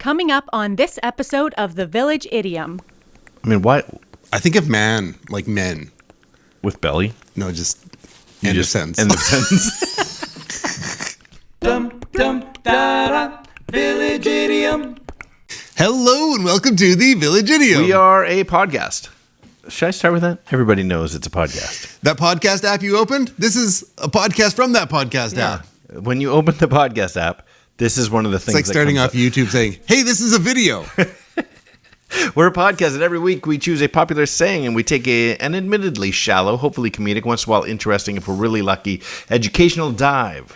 Coming up on this episode of the Village Idiom. I mean, why? I think of man, like men. With belly? No, just end of sentence. End of sentence. Village Idiom. Hello and welcome to the Village Idiom. We are a podcast. Should I start with that? Everybody knows it's a podcast. That podcast app you opened? This is a podcast from that podcast app. When you open the podcast app, this is one of the things. It's like starting off YouTube saying, hey, this is a video. We're a podcast, and every week we choose a popular saying, and we take an admittedly shallow, hopefully comedic, once in a while interesting, if we're really lucky, educational dive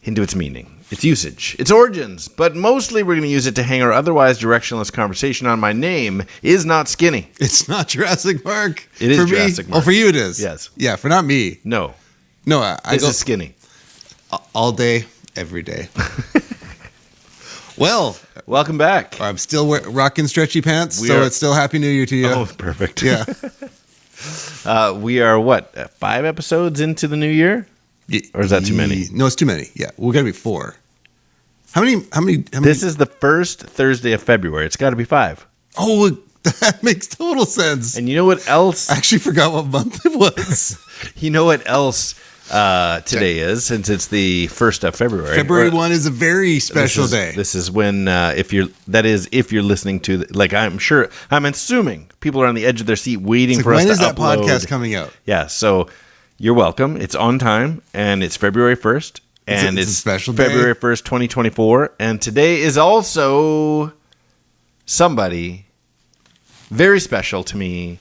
into its meaning, its usage, its origins. But mostly we're going to use it to hang our otherwise directionless conversation on. My name is not Skinny. It's not Jurassic Park. It is for Jurassic me. Park. Oh, for you it is. Yes. Yeah, for not me. No. No, I This go is Skinny. all day, every day. Well, Welcome back. I'm still rocking stretchy pants, so it's still Happy New Year to you. Oh, perfect. Yeah. We are, 5 episodes into the new year? Or is that too many? No, it's too many. Yeah, we're going to be 4. How many? This is the first Thursday of February. It's got to be 5. Oh, that makes total sense. And you know what else? I actually forgot what month it was. You know what else today is, since it's the 1st of February. February 1 is a very special day. This is when, if you're listening to, I'm assuming people are on the edge of their seat waiting for us to upload. When is that podcast coming out? Yeah, so you're welcome. It's on time, and it's February 1st. And it's a special day. February 1st, 2024. And today is also somebody very special to me.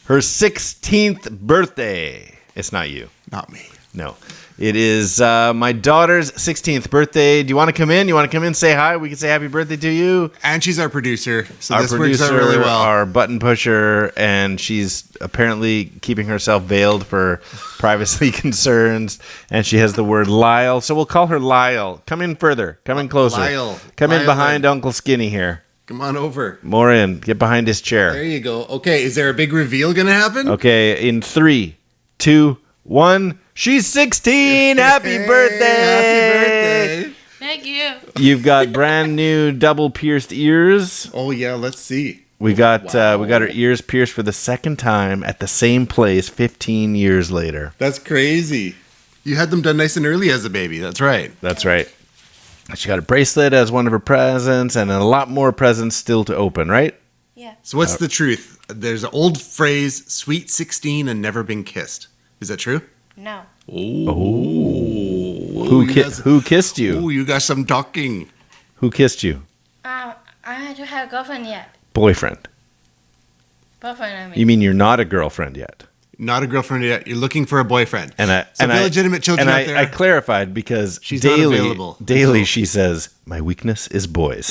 Her 16th birthday. It's not you. Not me. No. It is my daughter's 16th birthday. Do you want to come in? You want to come in, say hi? We can say happy birthday to you. And she's our producer, so Our this producer, works out really well. our button pusher, and she's apparently keeping herself veiled for privacy concerns, and she has the word Lyle, so we'll call her Lyle. Come in further. Come in closer. Lyle. Come in Lyle. behind Uncle Skinny here. Come on over. More in. Get behind his chair. There you go. Okay, is there a big reveal going to happen? Okay, in 3, 2, 1. She's 16. Happy birthday. Happy birthday. Thank you. You've got brand new double pierced ears. Oh, yeah, let's see. We got her ears pierced for the second time at the same place 15 years later. That's crazy. You had them done nice and early as a baby. That's right. That's right. She got a bracelet as one of her presents and a lot more presents still to open, right? Yeah. So what's the truth? There's an old phrase, sweet 16 and never been kissed. Is that true? No. Who kissed you? Oh, you got some talking. Who kissed you? I don't have a girlfriend yet. Boyfriend. Boyfriend, I mean. You mean you're not a girlfriend yet? Not a girlfriend yet. You're looking for a boyfriend. So illegitimate children out there. I clarified because She's not available. Daily she says, my weakness is boys.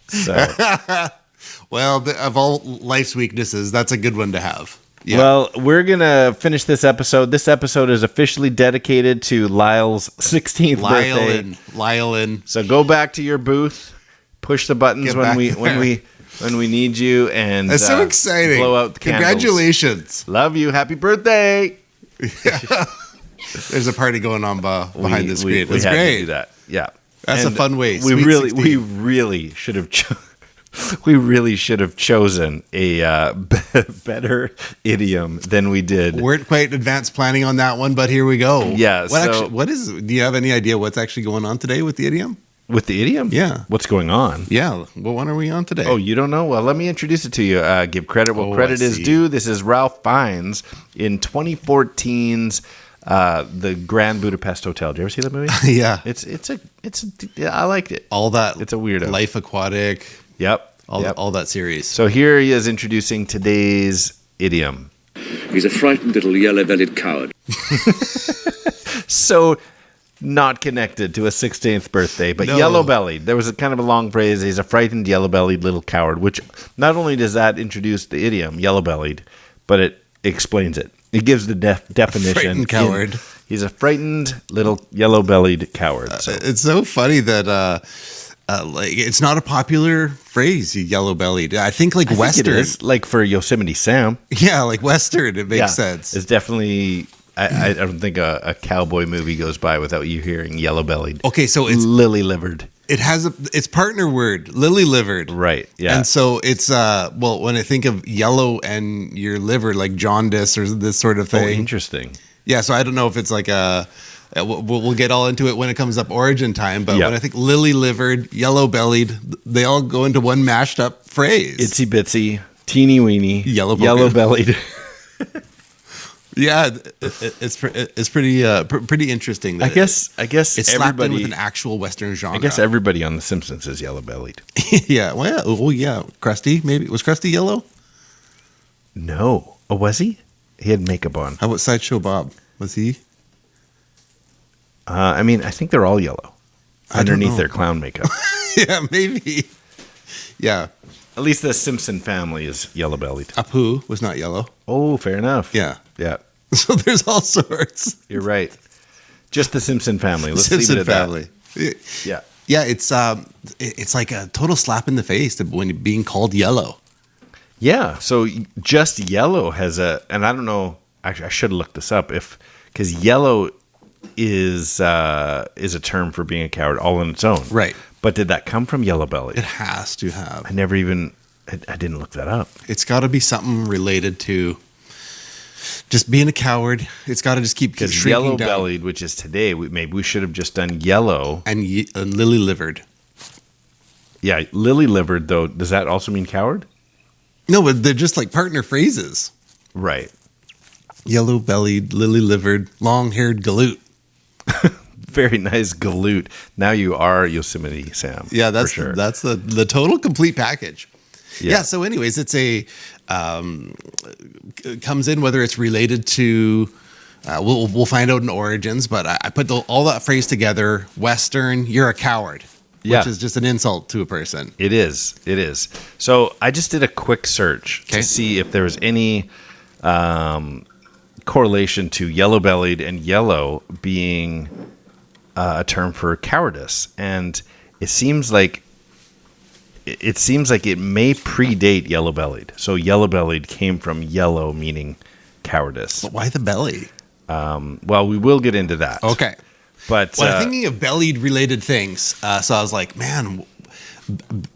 So... Well, of all life's weaknesses, that's a good one to have. Yeah. Well, we're going to finish this episode. This episode is officially dedicated to Lyle's 16th birthday. Lyle in. So go back to your booth, push the buttons when we need you, and That's so exciting. Blow out the candles. Congratulations. Love you. Happy birthday. There's a party going on behind the screen. We It's had great. to do that. Yeah. That's And a fun way. We Sweet really 16. should have we really should have chosen a better idiom than we did. Weren't quite advanced planning on that one, but here we go. Yeah. Do you have any idea what's actually going on today with the idiom? With the idiom? Yeah. What's going on? Yeah. What one are we on today? Oh, you don't know? Well, let me introduce it to you. Give credit where Oh, credit I is see. due. This is Ralph Fiennes in 2014's The Grand Budapest Hotel. Did you ever see that movie? Yeah. I liked it. All that. It's a weirdo. Life Aquatic. Yep. All that series. So here he is introducing today's idiom. He's a frightened little yellow-bellied coward. So not connected to a 16th birthday, but No. yellow-bellied. There was a kind of a long phrase. He's a frightened yellow-bellied little coward, which not only does that introduce the idiom, yellow-bellied, but it explains it. It gives the definition. Frightened coward. He's a frightened little yellow-bellied coward. So. It's so funny that it's not a popular phrase, yellow-bellied. I think I think Western. it is, like for Yosemite Sam. Yeah, like Western. It makes sense. It's definitely I don't think a cowboy movie goes by without you hearing yellow-bellied. Okay, so it's lily-livered. it has its partner word, lily-livered. Right, yeah. And so it's well, when I think of yellow and your liver, like jaundice or this sort of Oh, thing. interesting. Yeah, so I don't know if it's like we'll get all into it when it comes up origin time, but Yeah. when I think lily-livered, yellow-bellied, they all go into one mashed up phrase. Itsy bitsy, teeny weeny, Yellow bellied. Yeah, it's pretty interesting. I guess It's slapped in everybody. with an actual Western genre. I guess everybody on The Simpsons is yellow-bellied. Yeah. Well, yeah. Krusty, maybe. Was Krusty yellow? No, oh, was he? He had makeup on. How about Sideshow Bob? Was he? I mean, I think they're all yellow I don't underneath know. their clown makeup. Yeah, maybe. Yeah. At least the Simpson family is yellow-bellied. Apu was not yellow. Oh, fair enough. Yeah. Yeah, So there's all sorts. you're right. Just the Simpson family. Let's Simpson leave it at family. that. Yeah. Yeah, it's like a total slap in the face when being called yellow. Yeah. So just yellow has and I don't know. Actually, I should have looked this up because yellow is a term for being a coward all on its own. Right. But did that come from yellow-bellied? It has to have. I never even. I didn't look that up. It's got to be something related to just being a coward. It's got to just keep Because shrinking down. yellow-bellied, which is today, maybe we should have just done yellow. And lily-livered. Yeah, lily-livered though. Does that also mean coward? No, but they're just like partner phrases. Right. Yellow-bellied, lily-livered, long-haired galoot. Very nice galoot. Now you are Yosemite Sam. Yeah, that's for sure. that's the total complete package. Yeah. Yeah. So, anyways, it's comes in whether it's related to. We'll find out in origins, but I put all that phrase together. Western, you're a coward, Yeah. which is just an insult to a person. It is. It is. So I just did a quick search Okay. to see if there was any correlation to yellow-bellied and yellow being a term for cowardice, and it seems like it may predate yellow-bellied. So yellow-bellied came from yellow, meaning cowardice. But why the belly? Well, we will get into that. Okay. But Well, I'm thinking of bellied related things. So I was like, man,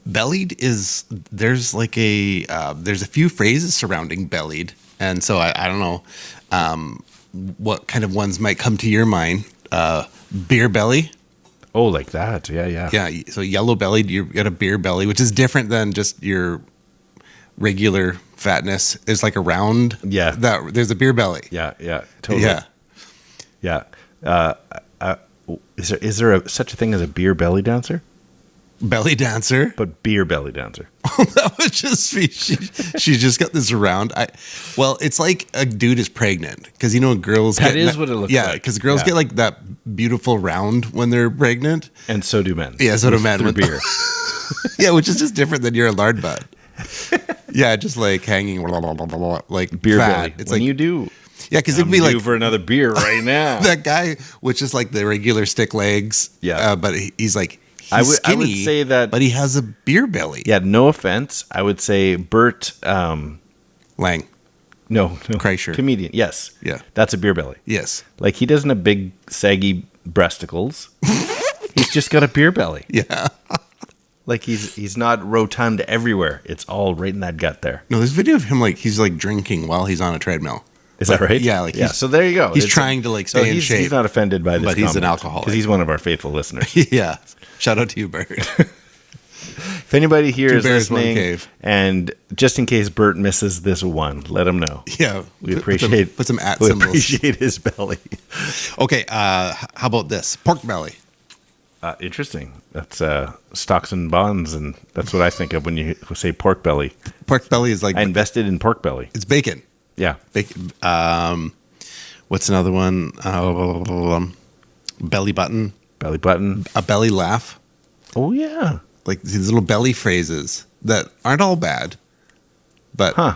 bellied is there's like there's a few phrases surrounding bellied, and so I don't know what kind of ones might come to your mind. Beer belly. oh, like that. Yeah, yeah. Yeah. So yellow bellied, you got a beer belly, which is different than just your regular fatness. It's like a round. Yeah. That there's a beer belly. Yeah, yeah. Totally. Yeah. Yeah. Is there such a thing as a beer belly dancer? Belly dancer. But beer belly dancer. That would just be she's just got this round. Well, it's like a dude is pregnant because girls. That is what it looks yeah, like. because girls Yeah. get like that beautiful round when they're pregnant. And so do men. Yeah, so do men. Through beer. Yeah, which is just different than your lard butt. Yeah, just like hanging like Beer fat. belly. It's when like you do. yeah, because I'm it'd be due like for another beer right now. that guy, which is like the regular stick legs. Yeah. But he's like I he's would skinny, say that. but he has a beer belly. Yeah, no offense. I would say Bert. Lang. No. Kreischer. Comedian. Yes. Yeah. That's a beer belly. Yes. Like he doesn't have big saggy breasticles. He's just got a beer belly. Yeah. Like he's not rotund everywhere. It's all right in that gut there. No, there's a video of him like he's like drinking while he's on a treadmill. Is that right? Yeah, like yeah. So there you go. He's trying to like stay in shape. He's not offended by this, but he's an alcoholic. because he's one of our faithful listeners. Yeah. Shout out to you, Bert. If anybody here Two is bears, one listening, cave. and just in case Bert misses this one, let him know. Yeah. We appreciate put some at we symbols. appreciate his belly. Okay, how about this? Pork belly. Interesting. That's stocks and bonds, and that's what I think of when you say pork belly. Pork belly is like I invested in pork belly. it's bacon. Yeah. Bacon. What's another one? Belly button. Belly button. A belly laugh. Oh yeah. Like these little belly phrases that aren't all bad. But Huh.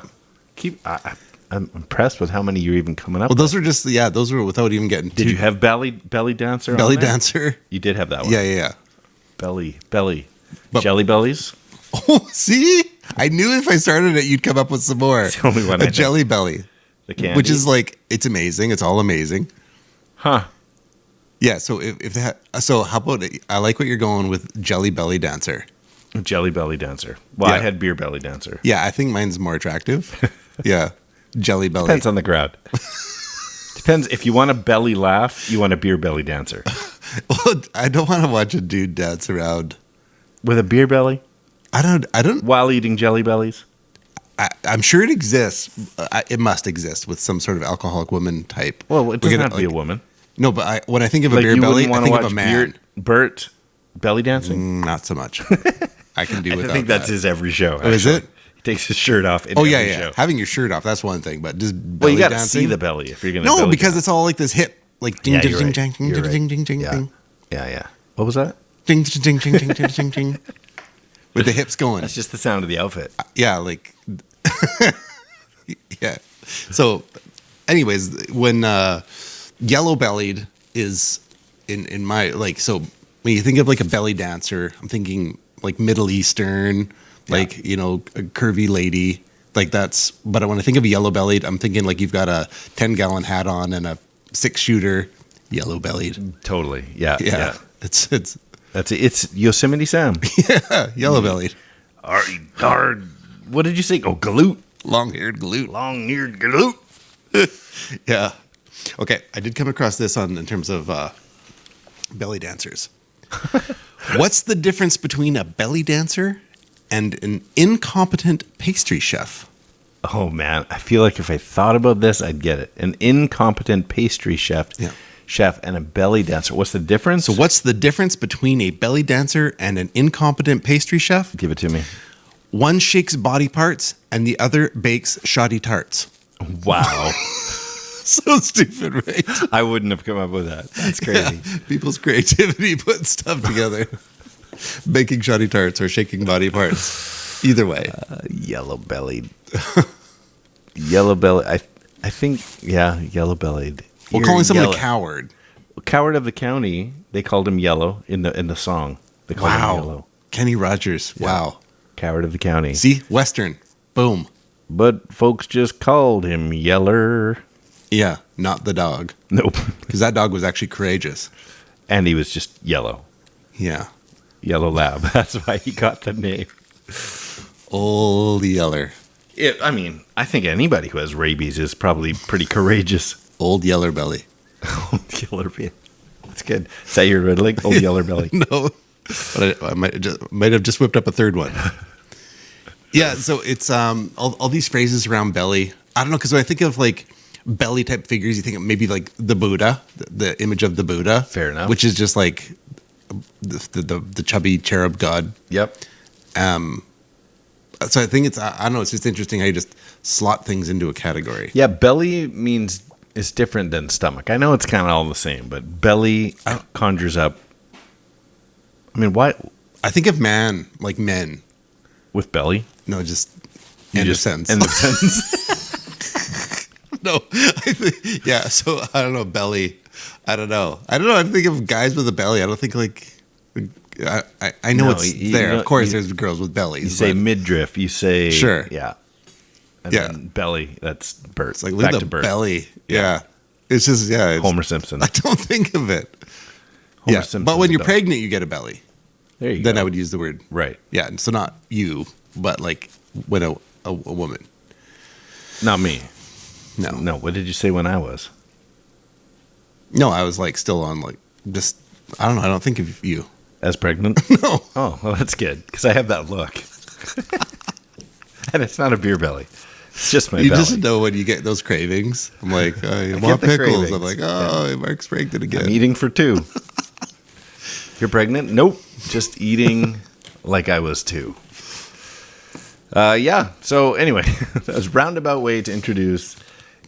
I'm impressed with how many you're even coming up well, with. those are just those were without even getting Did you have belly dancer? belly on there? dancer? You did have that one. Yeah. Belly. But- Jelly bellies. Oh, see, I knew if I started it, you'd come up with some more. It's the only one I A know. jelly belly. The candy? which is like, it's amazing. It's all amazing. Huh. Yeah. So if that, so how about, I like what you're going with Jelly Belly Dancer. Jelly Belly Dancer. Well, I Yeah. had Beer Belly Dancer. Yeah. I think mine's more attractive. Yeah. Jelly Belly. Depends on the crowd. Depends. If you want a belly laugh, you want a Beer Belly Dancer. Well, I don't want to watch a dude dance around. With a beer belly? I don't, While eating Jelly Bellies? I'm sure it exists. It must exist with some sort of alcoholic woman type. Well, it doesn't have to be a like, woman. No, but when I think of a Like, beer you belly, wouldn't I want think to of a watch man. Bert belly dancing? Not so much. I can do I without think that's that. his every show. Oh, is actually. it? He takes his shirt off in Oh, every yeah, yeah. show. Having your shirt off, that's one thing, but just Well, belly you got to dancing. see the belly if you're going to No, because it's all like this hip, like ding, Yeah, ding, you're ding, right. ding, ding, You're ding, right. ding, ding, ding, Yeah. ding, Yeah. What was that? ding, ding, ding, ding, ding, ding, ding, with the hips going. That's just the sound of the outfit. Yeah, like, yeah. So, anyways, when Yellow.Bellied is in my, like, so when you think of like a belly dancer, I'm thinking like Middle Eastern, like, you know, a curvy lady. Like that's, but when I think of Yellow.Bellied, I'm thinking like you've got a 10-gallon hat on and a 6-shooter, Yellow.Bellied. Totally. Yeah. Yeah. It's That's it. It's Yosemite Sam. Yellow.Bellied. What did you say? Oh, galoot. Long-haired glute. Long-eared galoot. Yeah. Okay, I did come across this in terms of belly dancers. What's the difference between a belly dancer and an incompetent pastry chef? Oh, man. I feel like if I thought about this, I'd get it. An incompetent pastry chef. Yeah. Chef and a belly dancer. What's the difference? So what's the difference between a belly dancer and an incompetent pastry chef? Give it to me. One shakes body parts and the other bakes shoddy tarts. Wow. So stupid, right? I wouldn't have come up with that. That's crazy. Yeah, people's creativity putting stuff together. Baking shoddy tarts or shaking body parts. Either way. Yellow-bellied. Yellow-bellied. I think, yeah, yellow-bellied. We're You're calling someone yellow. a coward. Coward of the county. They called him Yellow in the song. They called him Yellow. Kenny Rogers. Wow. Coward of the county. See? Western. Boom. But folks just called him Yeller. Yeah, not the dog. Nope. Because that dog was actually courageous. And he was just yellow. Yeah. Yellow Lab. That's why he got the name. Old Yeller. I mean, I think anybody who has rabies is probably pretty courageous. Old Yeller Belly. Old Yeller Belly. That's good. Is that your riddling? Old Yeller Belly. No. But I might have just whipped up a third one. Yeah, so it's all these phrases around belly. I don't know, because when I think of like belly type figures, you think of maybe like the Buddha, the image of the Buddha. Fair enough. Which is just like the chubby cherub god. Yep. So I think I don't know, it's just interesting how you just slot things into a category. Yeah, belly is different than stomach. I know it's kind of all the same, but belly conjures up. I mean, why I think of man, like men. with belly? No, just You end of just- sentence. End of sentence. No, yeah. So I don't know, belly. I don't know. I think of guys with a belly. I don't think like. I know No, it's you there. know- Of course, you- there's girls with bellies. You say but midriff. You say Sure. Yeah. And Yeah. then belly. That's Bert. it's like Back look to at the Bert. belly. Yeah. It's just it's, Homer Simpson. I don't think of it. Homer Yeah, Simpson's but when a you're belly. pregnant, you get a belly. There you Then go. I would use the word. Right. Yeah. So not you, but like when a woman. Not me. No. No. What did you say when I was? No, I was like still on like just. I don't know. I don't think of you. As pregnant? No. Oh, well, that's good because I have that look. And it's not a beer belly. It's just my You belly. just know when you get those cravings. I'm like, oh, you get want the pickles? cravings. I'm like, oh, Mark's pregnant again. I'm eating for two. You're pregnant? Nope. Just eating like I was two. Yeah. So anyway, that was a roundabout way to introduce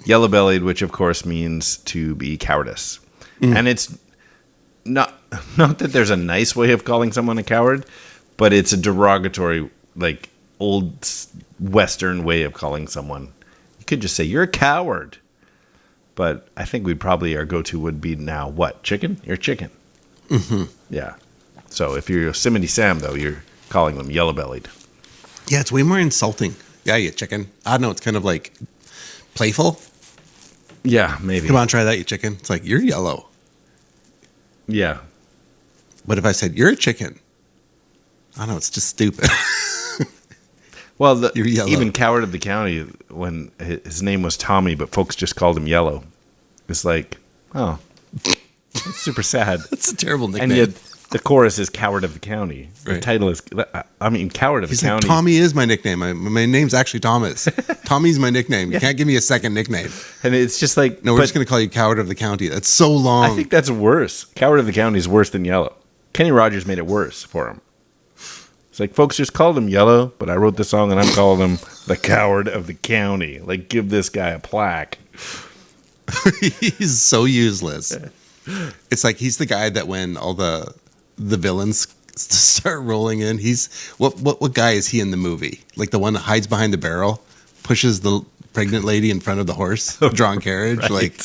Yellow-Bellied, which of course means to be cowardice. And it's not that there's a nice way of calling someone a coward, but it's a derogatory, like old Western way of calling someone. You could just say you're a coward. But I think our go-to would be now what? Chicken? You're chicken. Mm-hmm. Yeah. So if you're Yosemite Sam, though, you're calling them Yellow-Bellied. Yeah, it's way more insulting. Yeah, you chicken. I don't know. It's kind of like playful. Yeah, maybe. Come on, try that, you chicken. It's like, you're yellow. Yeah. What if I said, you're a chicken? I don't know, it's just stupid. Well, You're yellow. even Coward of the County, when his name was Tommy, but folks just called him Yellow. It's like, oh, that's super sad. That's a terrible nickname. And yet the chorus is Coward of the County. The Right. title is, Coward of He's the like, County. Tommy is my nickname. My name's actually Thomas. Tommy's my nickname. You can't give me a second nickname. And it's just like, No, we're but just going to call you Coward of the County. That's so long. I think that's worse. Coward of the County is worse than Yellow. Kenny Rogers made it worse for him. It's like, folks just called him Yellow, but I wrote the song and I'm calling him the Coward of the County. Like, give this guy a plaque. He's so useless. It's like he's the guy that when all the villains start rolling in, he's what guy is he in the movie? Like the one that hides behind the barrel, pushes the pregnant lady in front of the horse drawn carriage. Right. Like,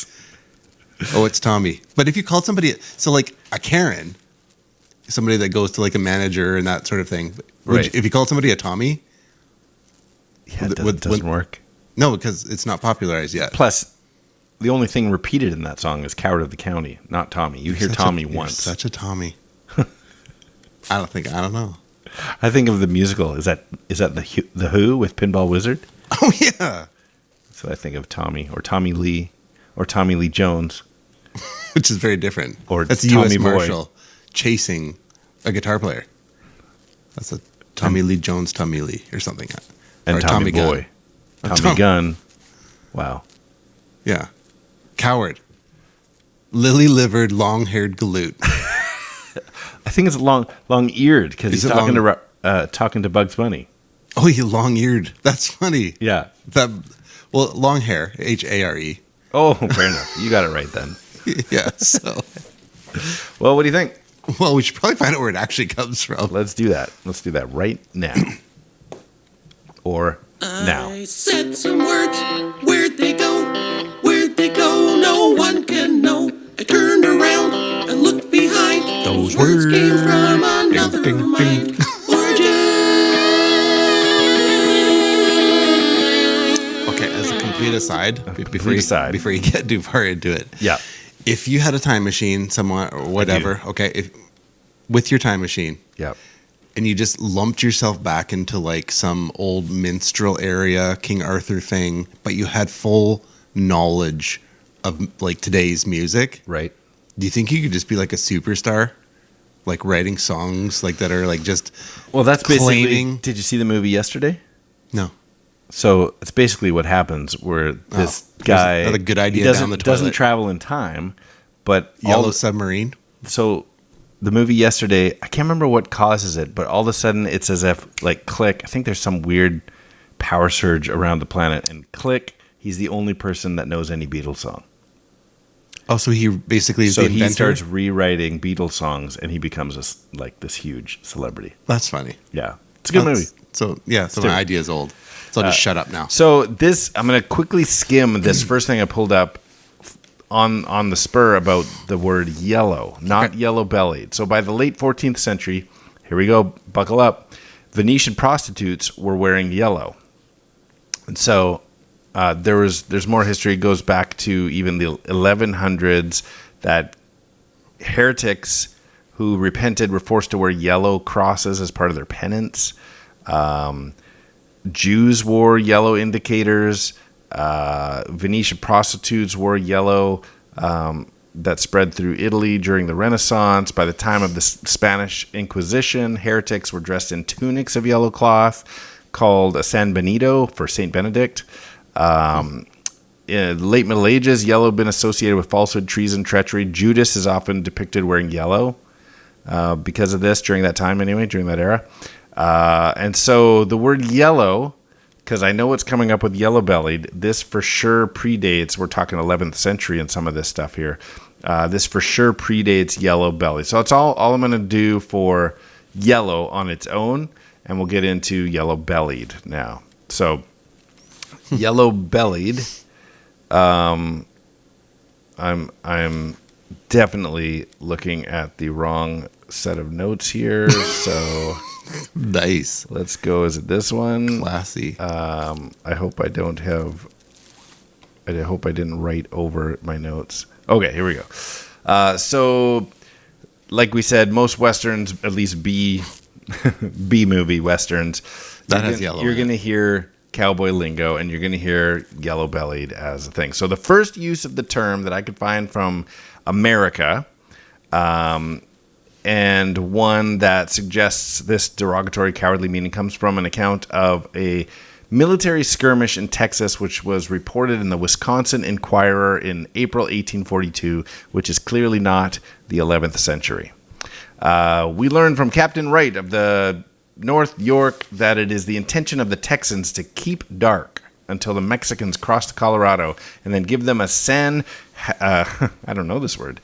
oh, it's Tommy. But if you called somebody, so like a Karen, somebody that goes to like a manager and that sort of thing. Right. If you called somebody a Tommy, Yeah, it doesn't work. no, because it's not popularized yet. Plus, the only thing repeated in that song is Coward of the County, not Tommy. You hear Tommy You're once. such a Tommy. I don't know. I think of the musical. Is that the Who with Pinball Wizard? Oh yeah. So I think of Tommy or Tommy Lee or Tommy Lee Jones. Which is very different. Or that's a Tommy U.S. Boy. Marshal chasing a guitar player. That's a Tommy Lee Jones, Tommy Lee, or something. And Or Tommy Boy. Gunn. Tommy Gunn. Wow. Yeah. Coward. Lily-livered, long-haired galoot. I think it's long-eared because Is he's it talking to Bugs Bunny. Oh, he long-eared. That's funny. Yeah. Well, long hair, H-A-R-E. Oh, fair enough. You got it right then. Yeah, so. Well, what do you think? Well, we should probably find out where it actually comes from. Let's do that. Let's do that right now. Or now. I said some words, where'd they go? Where'd they go? No one can know. I turned around and looked behind. Those words came from another mind. Okay, as a complete aside, before you get too far into it. Yeah. If you had a time machine somewhere or whatever, okay, with your time machine, Yeah. and you just lumped yourself back into like some old minstrel area, King Arthur thing, but you had full knowledge of like today's music, Right. do you think you could just be like a superstar? Like writing songs like that are like just Well, that's basically. claiming- Did you see the movie yesterday? no. So it's basically what happens where this guy another good idea he doesn't, down the doesn't toilet. travel in time, but Yellow Submarine. So the movie yesterday, I can't remember what causes it, but all of a sudden it's as if like click. I think there's some weird power surge around the planet, and click. He's the only person that knows any Beatles song. Oh, so he basically is So the he inventor? starts rewriting Beatles songs, and he becomes this huge celebrity. That's funny. Yeah, it's a good movie. So yeah, so Stupid. my idea is old. So I'll just shut up now. So I'm going to quickly skim this first thing I pulled up on the spur about the word yellow, not yellow-bellied. So by the late 14th century, here we go, buckle up, Venetian prostitutes were wearing yellow. And so there's more history. It goes back to even the 1100s that heretics who repented were forced to wear yellow crosses as part of their penance. Jews wore yellow indicators. Venetian prostitutes wore yellow. That spread through Italy during the Renaissance. By the time of the Spanish Inquisition, heretics were dressed in tunics of yellow cloth called a San Benito for Saint Benedict. In the late Middle Ages, yellow had been associated with falsehood, treason, treachery. Judas is often depicted wearing yellow because of this during that time anyway, during that era. And so the word yellow, because I know what's coming up with Yellow.Bellied, this for sure predates, we're talking 11th century and some of this stuff here. This for sure predates Yellow.Bellied. So it's all I'm going to do for yellow on its own, and we'll get into Yellow.Bellied now. So Yellow.Bellied, I'm definitely looking at the wrong set of notes here, so Nice. let's go. Is it this one? Classy. I hope I don't have I hope I didn't write over my notes. Okay, here we go. So, like we said, most westerns, at least B movie westerns, That has yellow You're in it. going to hear cowboy lingo, and you're going to hear Yellow.Bellied as a thing. So the first use of the term that I could find from America, and one that suggests this derogatory, cowardly meaning, comes from an account of a military skirmish in Texas, which was reported in the Wisconsin Inquirer in April 1842, which is clearly not the 11th century. We learned from Captain Wright of the North York that it is the intention of the Texans to keep dark until the Mexicans cross the Colorado and then give them a I don't know this word,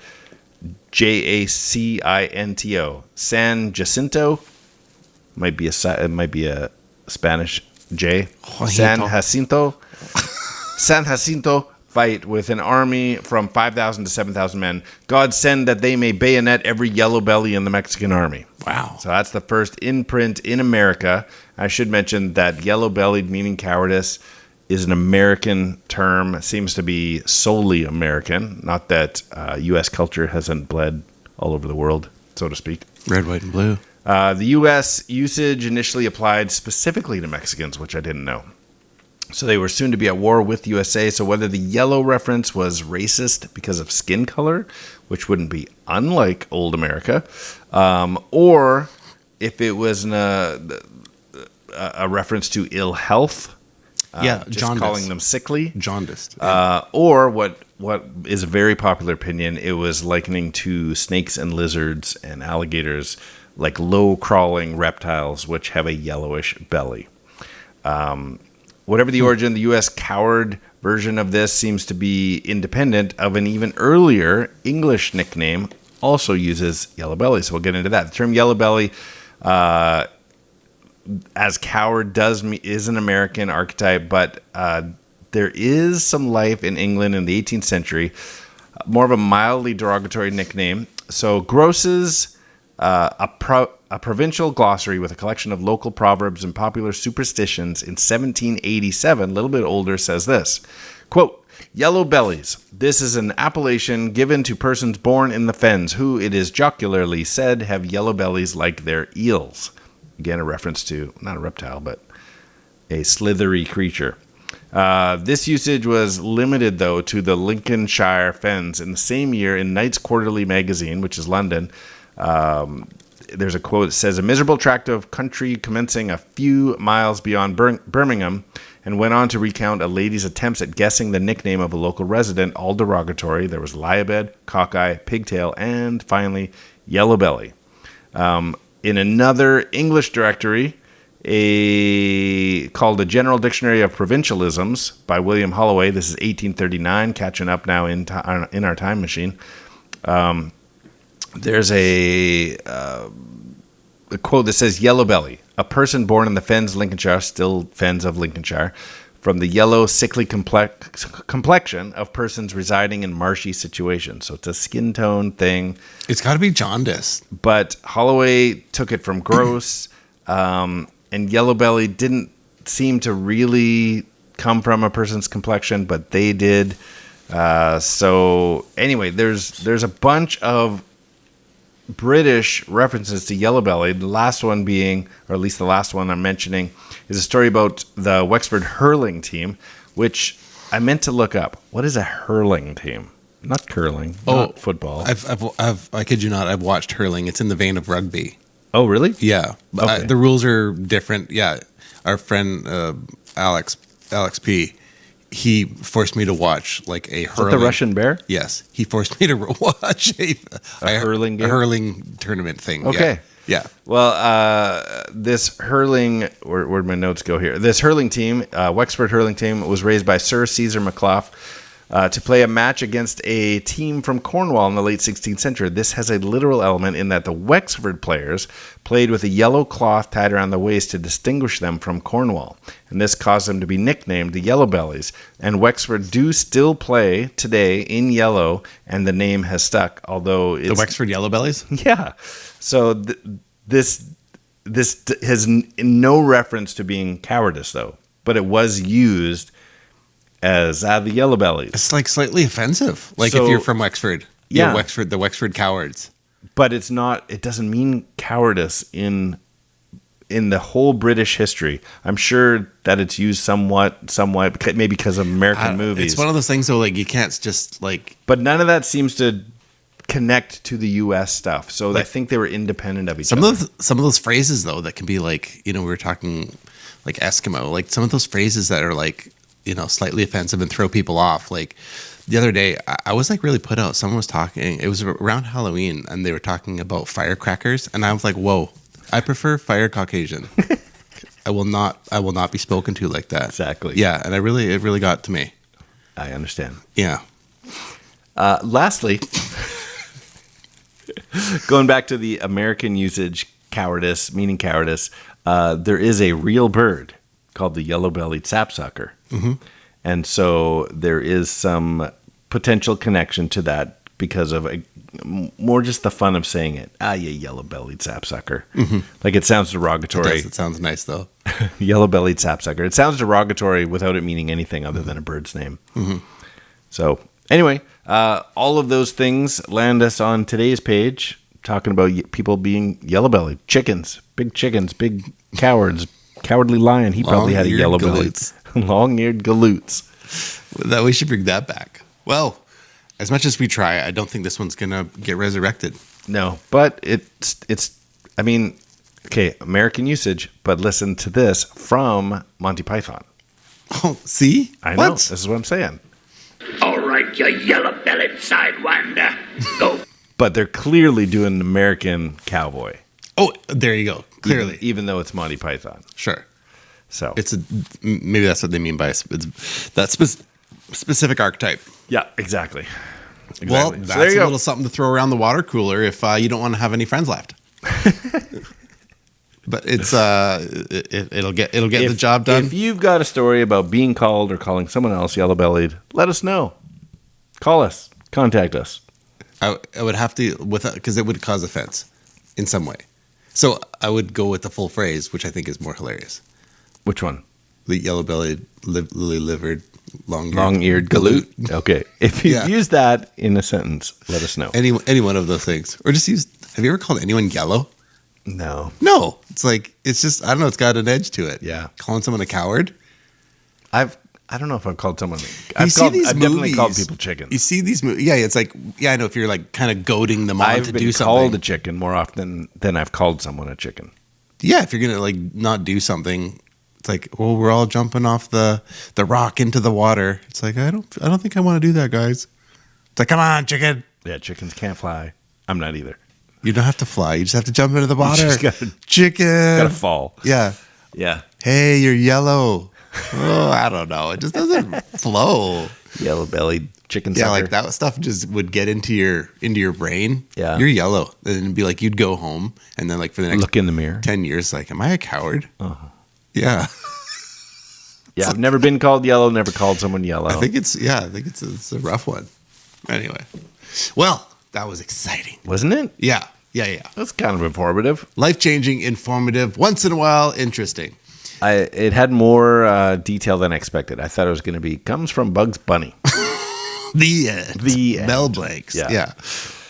Jacinto, San Jacinto, might be a Spanish J, San Jacinto fight with an army from 5,000 to 7,000 men. God send that they may bayonet every yellow belly in the Mexican army. Wow. So that's the first imprint in America. I should mention that yellow-bellied, meaning cowardice, is an American term. It seems to be solely American. Not that U.S. culture hasn't bled all over the world, so to speak. Red, white, and blue. The U.S. usage initially applied specifically to Mexicans, which I didn't know. So they were soon to be at war with USA. So whether the yellow reference was racist because of skin color, which wouldn't be unlike old America, or if it was a reference to ill health, just jaundice. calling them sickly, Jaundiced. or what is a very popular opinion, it was likening to snakes and lizards and alligators, like low crawling reptiles which have a yellowish belly. Whatever the origin, the U.S. coward version of this seems to be independent of an even earlier English nickname, also uses yellow belly. So we'll get into that. The term yellow belly, as coward, is an American archetype, but there is some life in England in the 18th century, more of a mildly derogatory nickname. So Gross's a provincial glossary with a collection of local proverbs and popular superstitions in 1787, a little bit older, says this, quote, "Yellow bellies. This is an appellation given to persons born in the fens, who, it is jocularly said, have yellow bellies like their eels." Again, a reference to, not a reptile, but a slithery creature. This usage was limited, though, to the Lincolnshire fens. In the same year, in Knight's Quarterly magazine, which is London, there's a quote that says, "A miserable tract of country commencing a few miles beyond Birmingham," and went on to recount a lady's attempts at guessing the nickname of a local resident, all derogatory. There was lie-a-bed, cockeye, pigtail, and finally, yellow belly. In another English directory, called the General Dictionary of Provincialisms by William Holloway, this is 1839, catching up now in our time machine. There's a quote that says, "Yellow belly, a person born in the fens, Lincolnshire," still fens of Lincolnshire, "from the yellow, sickly complexion of persons residing in marshy situations." So it's a skin tone thing. It's got to be jaundice. But Holloway took it from Gross, and yellow belly didn't seem to really come from a person's complexion, but they did. So anyway, there's a bunch of British references to yellow belly. The last one being, or at least the last one I'm mentioning, is a story about the Wexford hurling team, which I meant to look up. What is a hurling team? Not curling, not football. I kid you not, I've watched hurling. It's in the vein of rugby. Oh, really? Yeah. Okay. The rules are different. Yeah. Our friend Alex P., he forced me to watch like a hurling. Is that the Russian bear? Yes. He forced me to watch a hurling game? A hurling tournament thing. Okay. Yeah. Well, this hurling, where'd my notes go here? This hurling team, Wexford hurling team, was raised by Sir Caesar MacLeod to play a match against a team from Cornwall in the late 16th century. This has a literal element in that the Wexford players played with a yellow cloth tied around the waist to distinguish them from Cornwall. And this caused them to be nicknamed the Yellow Bellies. And Wexford do still play today in yellow, and the name has stuck, although it's... The Wexford Yellow Bellies? Yeah. So this has no reference to being cowardice, though. But it was used as the Yellow.Bellied. It's like slightly offensive. Like So- if you're from Wexford. Yeah. The Wexford cowards. But it's not. It doesn't mean cowardice in the whole British history. I'm sure that it's used somewhat, maybe because of American movies. It's one of those things though, like you can't just like But none of that seems to connect to the U.S. stuff. So I Like- think they were independent of each other. some of those phrases though that can be like, we were talking like Eskimo, like some of those phrases that are like, slightly offensive and throw people off. Like the other day, I was like really put out. Someone was talking. It was around Halloween, and they were talking about firecrackers, and I was like, "Whoa, I prefer fire Caucasian. I will not be spoken to like that." Exactly. Yeah, and it really got to me. I understand. Yeah. Lastly, going back to the American usage, cowardice, meaning cowardice, there is a real bird called the Yellow-Bellied sapsucker. Mm-hmm. And so there is some potential connection to that because of more just the fun of saying it. You yellow-bellied sapsucker. Mm-hmm. Like it sounds derogatory. It sounds nice though. Yellow-bellied sapsucker. It sounds derogatory without it meaning anything other than a bird's name. Mm-hmm. So anyway, all of those things land us on today's page, talking about people being yellow-bellied. Chickens, big cowards, cowardly lion. He probably had a Long-eared yellow-bellied. galoots. Long-eared galoots. That we should bring that back. Well, as much as we try, I don't think this one's gonna get resurrected. No, but it's. I mean, okay, American usage, but listen to this from Monty Python. Oh, see? I know. What? This is what I'm saying. All right, you yellow-bellied sidewinder. Go. But they're clearly doing an American cowboy. Oh, there you go. Clearly, even though it's Monty Python. sure. So Maybe that's what they mean by it's that specific archetype. yeah, exactly. Well, So that's there you a go. little something to throw around the water cooler if you don't want to have any friends left. But it's it'll get the job done. If you've got a story about being called or calling someone else yellow-bellied, let us know. Call us. Contact us. I would have to because it would cause offense in some way. So I would go with the full phrase, which I think is more hilarious. Which one? The yellow-bellied, lily-livered, Long-eared galoot. Okay. If you Yeah. use that in a sentence, let us know. Any one of those things, or just use. Have you ever called anyone yellow? No. No, it's just I don't know. It's got an edge to it. Yeah. Calling someone a coward. I don't know if I've called someone. You see these I've definitely movies- called people chickens. You see these movies. Yeah, it's like I know if you're like kind of goading them on I've to been do called something. a chicken more often than I've called someone a chicken. Yeah, if you're gonna like not do something, it's like, well, we're all jumping off the rock into the water. It's like I don't think I want to do that, guys. It's like, come on, chicken. Yeah, chickens can't fly. I'm not either. You don't have to fly. You just have to jump into the water. just gotta- chicken. Gotta fall. Yeah. Yeah. Hey, you're yellow. Oh, I don't know. It just doesn't flow. Yellow-bellied chicken Yeah, sucker. like that stuff just would get into your brain. Yeah. You're yellow. And it'd be like you'd go home and then like for the next Look in the mirror. 10 years, like, am I a coward? Uh-huh. Yeah. Yeah, I've never been called yellow, never called someone yellow. I think it's a rough one. Anyway. Well, that was exciting. Wasn't it? Yeah. That's kind of informative. Life-changing, informative, once in a while, interesting. It had more detail than I expected. I thought it was going to be, comes from Bugs Bunny. The end. The end. Bell blanks. Yeah. Yeah.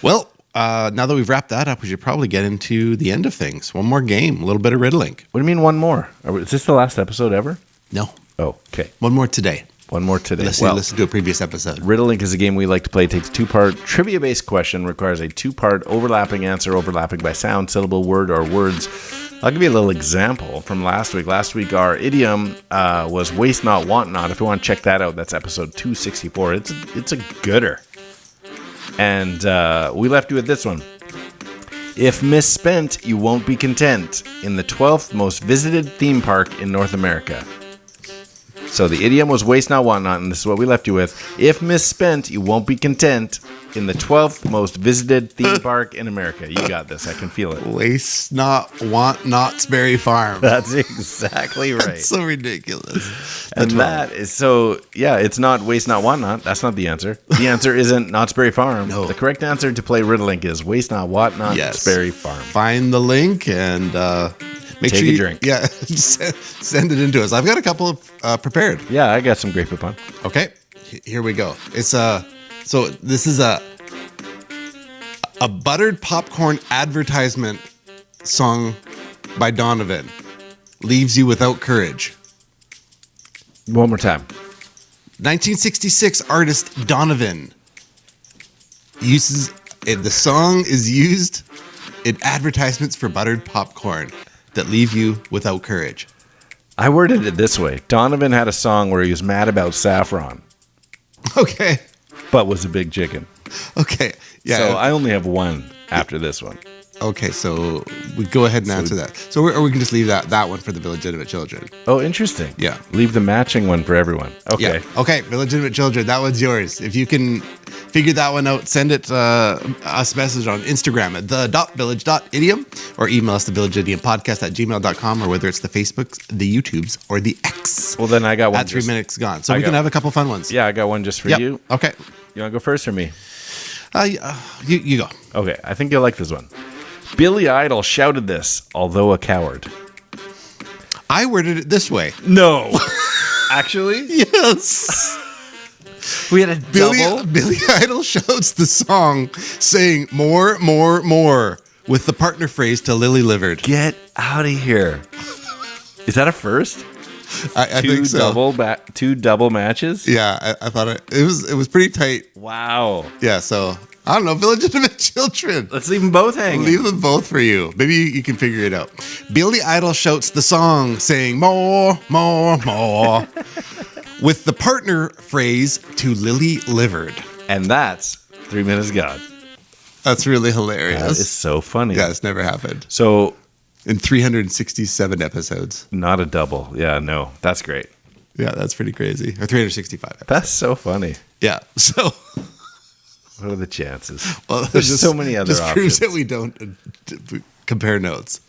Well, now that we've wrapped that up, we should probably get into the end of things. One more game, a little bit of Riddling. What do you mean one more? Is this the last episode ever? No. Oh, okay. One more today. One more today. Unless you listen to a previous episode. Riddling is a game we like to play. It takes a two-part trivia-based question, requires a two-part overlapping answer, overlapping by sound, syllable, word, or words. I'll give you a little example from last week. Last week, our idiom was waste not, want not. If you want to check that out, that's episode 264. It's a gooder. And we left you with this one. If misspent, you won't be content. In the 12th most visited theme park in North America. So the idiom was waste not, want not, and this is what we left you with. If misspent, you won't be content. In the 12th most visited theme park in America. You got this. I can feel it. Waste not, want not, Sperry Farm. That's exactly right. That's so ridiculous. And that is so, yeah, it's not waste not, want not. That's not the answer. The answer isn't Knott's Berry Farm. No. The correct answer to play Riddlink is waste not, want not, Yes. Sperry Farm. Find the link and Make Take sure a you, drink. Yeah, send it into us. I've got a couple of prepared. Yeah, I got some grape poupon. Okay, here we go. It's so this is a buttered popcorn advertisement song by Donovan. Leaves you without courage. One more time. 1966 artist Donovan uses the song is used in advertisements for buttered popcorn that leave you without courage. I worded it this way. Donovan had a song where he was mad about saffron, Okay. but was a big chicken. Okay. Yeah. So I only have one after this one. Okay, so we go ahead and answer that. So or we can just leave that one for the Village Children. Oh, interesting. Yeah. Leave the matching one for everyone. Okay. Yeah. Okay, Village Children, that one's yours. If you can figure that one out, send it us a message on Instagram at the.village.idiom or email us the thevillageidiompodcast@gmail.com, or whether it's the Facebooks, the YouTubes, or the X. Well, then I got one. At 3 minutes gone. So I we can got- have a couple fun ones. Yeah, I got one just for Yep. you. Okay. You want to go first or me? You go. Okay, I think you'll like this one. Billy Idol shouted this, although a coward. I worded it this way. No. Actually? Yes. We had a double? Billy Idol shouts the song saying more, more, more with the partner phrase to Lily Livered. Get out of here. Is that a first? I think so. Two double matches? Yeah, I thought it was pretty tight. Wow. Yeah, so I don't know, Village Children. Let's leave them both hanging. Leave them both for you. Maybe you can figure it out. Billy Idol shouts the song saying more, more, more with the partner phrase to Lily Livered. And that's 3 minutes gone. That's really hilarious. That is so funny. Yeah, it's never happened. So In 367 episodes. not a double. Yeah, no. That's great. Yeah, that's pretty crazy. Or 365 episodes. That's so funny. Yeah, so What are the chances? well, There's so many other just proves options. that we don't compare notes.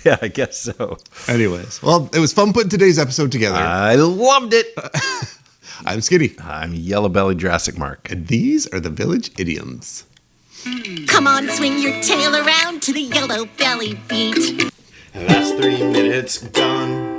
Yeah, I guess so. Anyways, well, it was fun putting today's episode together. I loved it. I'm Skinny, I'm Yellow.Bellied Jurassic Mark. and these are the Village Idioms. Come on, swing your tail around to the Yellow-Bellied beat. That's 3 minutes gone.